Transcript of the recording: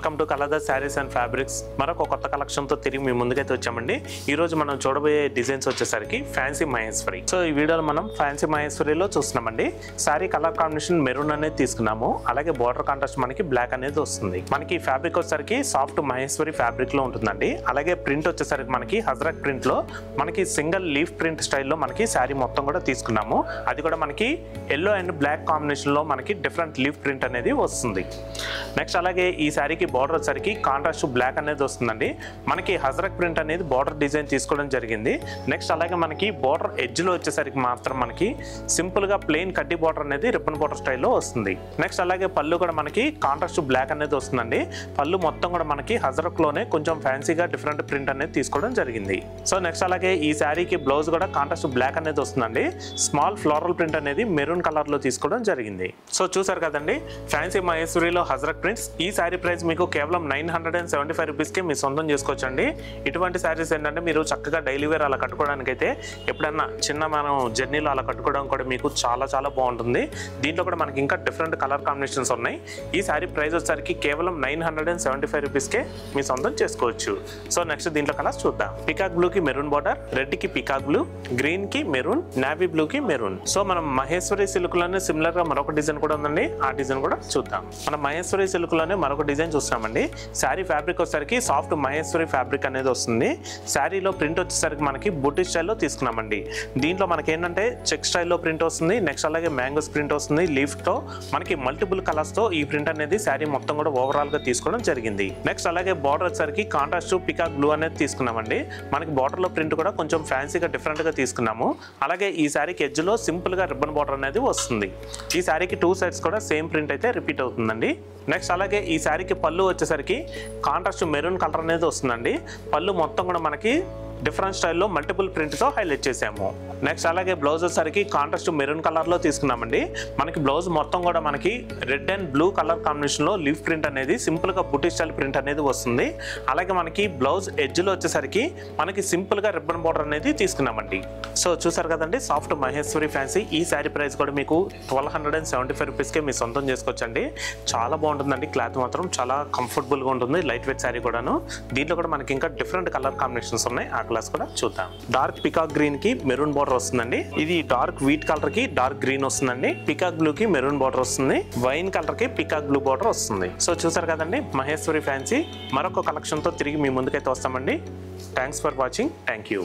Welcome to colours saris and fabrics. మరొక కొత్త కలెక్షన్తో తిరిగి మీ ముందుకైతే వచ్చామండి. ఈ రోజు మనం చూడబోయే డిజైన్స్ వచ్చేసరికి ఫ్యాన్సీ మహేశ్వరి. సో ఈ వీడియోలో మనం ఫ్యాన్సీ మహేశ్వరిలో చూస్తున్నామండి. శారీ కలర్ కాంబినేషన్ మెరూన్ అనేది తీసుకున్నాము. అలాగే బార్డర్ కాంట్రాస్ట్ మనకి బ్లాక్ అనేది వస్తుంది. మనకి ఫ్యాబ్రిక్ వచ్చేసరికి సాఫ్ట్ మహేశ్వరి ఫ్యాబ్రిక్ లో ఉంటుందండి. అలాగే ప్రింట్ వచ్చేసరికి మనకి హజరక్ ప్రింట్ లో మనకి సింగిల్ లీఫ్ ప్రింట్ స్టైల్లో మనకి శారీ మొత్తం కూడా తీసుకున్నాము. అది కూడా మనకి ఎల్లో అండ్ బ్లాక్ కాంబినేషన్ లో మనకి డిఫరెంట్ లీఫ్ ప్రింట్ అనేది వస్తుంది. నెక్స్ట్ అలాగే ఈ శారీకి బార్డర్ వచ్చేసరికి కాంట్రాస్ట్ బ్లాక్ అనేది వస్తుందండి. మనకి హజరక్ ప్రింట్ అనేది బార్డర్ డిజైన్ తీసుకోవడం జరిగింది. నెక్స్ట్ అలాగే మనకి బార్డర్ ఎడ్జ్ లో వచ్చేసరికి మాత్రం మనకి సింపుల్ గా ప్లెయిన్ కడ్డీ బార్డర్ అనేది రిబ్బన్ బార్డర్ స్టైల్లో వస్తుంది. నెక్స్ట్ అలాగే పళ్ళు కూడా మనకి కాంట్రాస్ట్ బ్లాక్ అనేది వస్తుందండి. పళ్ళు మొత్తం కూడా మనకి హజరక్ లోనే కొంచెం ఫ్యాన్సీగా డిఫరెంట్ ప్రింట్ అనేది తీసుకోవడం జరిగింది. సో నెక్స్ట్ అలాగే ఈ శారీకి బ్లౌజ్ కూడా కాంట్రాస్ట్ బ్లాక్ అనేది వస్తుందండి. స్మాల్ ఫ్లోరల్ ప్రింట్ అనేది మెరూన్ కలర్ లో తీసుకోవడం జరిగింది. సో చూసారు కదండి ఫ్యాన్సీ మహేశ్వరిలో హజరక్ ప్రింట్స్. ఈ శారీ ప్రైస్ మీకు కేవలం 975 రూపీస్కి మీ సొంతం చేసుకోవచ్చండి. ఇటువంటి శారీస్ ఏంటంటే మీరు చక్కగా డైలీ వేర్ అలా కట్టుకోవడానికి అయితే ఎప్పుడన్నా చిన్న మనం జర్నీలో అలా కట్టుకోవడం కూడా మీకు చాలా చాలా బాగుంటుంది. దీంట్లో కూడా మనకి ఇంకా డిఫరెంట్ కలర్ కాంబినేషన్స్ ఉన్నాయి. ఈ శారీ ప్రైస్ వచ్చేసరికి కేవలం 975 రూపీస్కే మీ సొంతం చేసుకోవచ్చు. సో నెక్స్ట్ దీంట్లో కలర్స్ చూద్దాం. పికాక్ బ్లూ కి మెరూన్ బార్డర్, రెడ్ కి పికాక్ బ్లూ, గ్రీన్ కి మెరూన్, నావీ బ్లూ కి మెరూన్. సో మనం మహేశ్వరి సిల్క్ లోనే సిమిలర్ గా మరొక డిజైన్ కూడా ఉందండి. ఆ డిజైన్ కూడా చూద్దాం. మనం మహేశ్వరి సిల్క్ లోనే మరొక డిజైన్ చూస్తామండి. శారీ ఫ్యాబ్రిక్ వచ్చేసరికి సాఫ్ట్ మహేశ్వరి ఫ్యాబ్రిక్ అనేది వస్తుంది. శారీలో ప్రింట్ వచ్చేసరికి మనకి బుట్టి స్టైల్లో తీసుకున్నామండి. దీంట్లో మనకి ఏంటంటే చెక్ స్టైల్లో ప్రింట్ వస్తుంది. నెక్స్ట్ అలాగే మ్యాంగోస్ ప్రింట్ వస్తుంది. లీఫ్ తో మనకి మల్టిపుల్ కలర్స్ తో ఈ ప్రింట్ అనేది శారీ మొత్తం కూడా ఓవరాల్ గా తీసుకోవడం జరిగింది. నెక్స్ట్ అలాగే బార్డర్ వచ్చేసరికి కాంట్రాస్ట్ పికాక్ బ్లూ అనేది తీసుకున్నామండి. మనకి బార్డర్ లో ప్రింట్ కూడా కొంచెం ఫ్యాన్సీగా డిఫరెంట్ గా తీసుకున్నాము. అలాగే ఈ శారీకి ఎడ్జ్ లో సింపుల్ గా రిబ్బన్ బార్డర్ అనేది వస్తుంది. ఈ శారీకి 2 సైడ్స్ కూడా సేమ్ ప్రింట్ అయితే రిపీట్ అవుతుందండి. నెక్స్ట్ అలాగే ఈ శారీకి పళ్ళు వచ్చేసరికి కాంట్రాస్ట్ మెరూన్ కలర్ అనేది వస్తుందండి. పళ్ళు మొత్తం కూడా మనకి డిఫరెంట్ స్టైల్లో మల్టిపుల్ ప్రింట్తో హైలైట్ చేసాము. నెక్స్ట్ అలాగే బ్లౌజ్ వచ్చేసరికి కాంట్రాస్ట్ మెరూన్ కలర్లో తీసుకున్నామండి. మనకి బ్లౌజ్ మొత్తం కూడా మనకి రెడ్ అండ్ బ్లూ కలర్ కాంబినేషన్లో లీఫ్ ప్రింట్ అనేది సింపుల్గా బుట్టి స్టైల్ ప్రింట్ అనేది వస్తుంది. అలాగే మనకి బ్లౌజ్ ఎడ్జ్లో వచ్చేసరికి మనకి సింపుల్గా రిబ్బన్ బార్డర్ అనేది తీసుకున్నామండి. సో చూసారు కదండి సాఫ్ట్ మహేశ్వరి ఫ్యాన్సీ. ఈ శారీ ప్రైస్ కూడా మీకు 1275 రూపీస్కే మీ సొంతం చేసుకోవచ్చండి. చాలా బాగుంటుందండి. క్లాత్ మాత్రం చాలా కంఫర్టబుల్గా ఉంటుంది. లైట్ వెయిట్ శారీ కూడాను. దీంట్లో కూడా మనకి ఇంకా డిఫరెంట్ కలర్ కాంబినేషన్స్ ఉన్నాయి. ఆ కలర్స్ కూడా చూద్దాం. డార్క్ పికాక్ గ్రీన్ కి మెరూన్ బార్డర్ వస్తుందండి. ఇది డార్క్ వీట్ కలర్ కి డార్క్ గ్రీన్ వస్తుందండి. పికాక్ బ్లూ కి మెరూన్ బార్డర్ వస్తుంది. వైన్ కలర్ కి పికాక్ బ్లూ బార్డర్ వస్తుంది. సో చూసారు కదండి మహేశ్వరి ఫ్యాన్సీ. మరొక కలెక్షన్ తో తిరిగి మీ ముందుకైతే వస్తామండి. Thanks for watching. Thank you.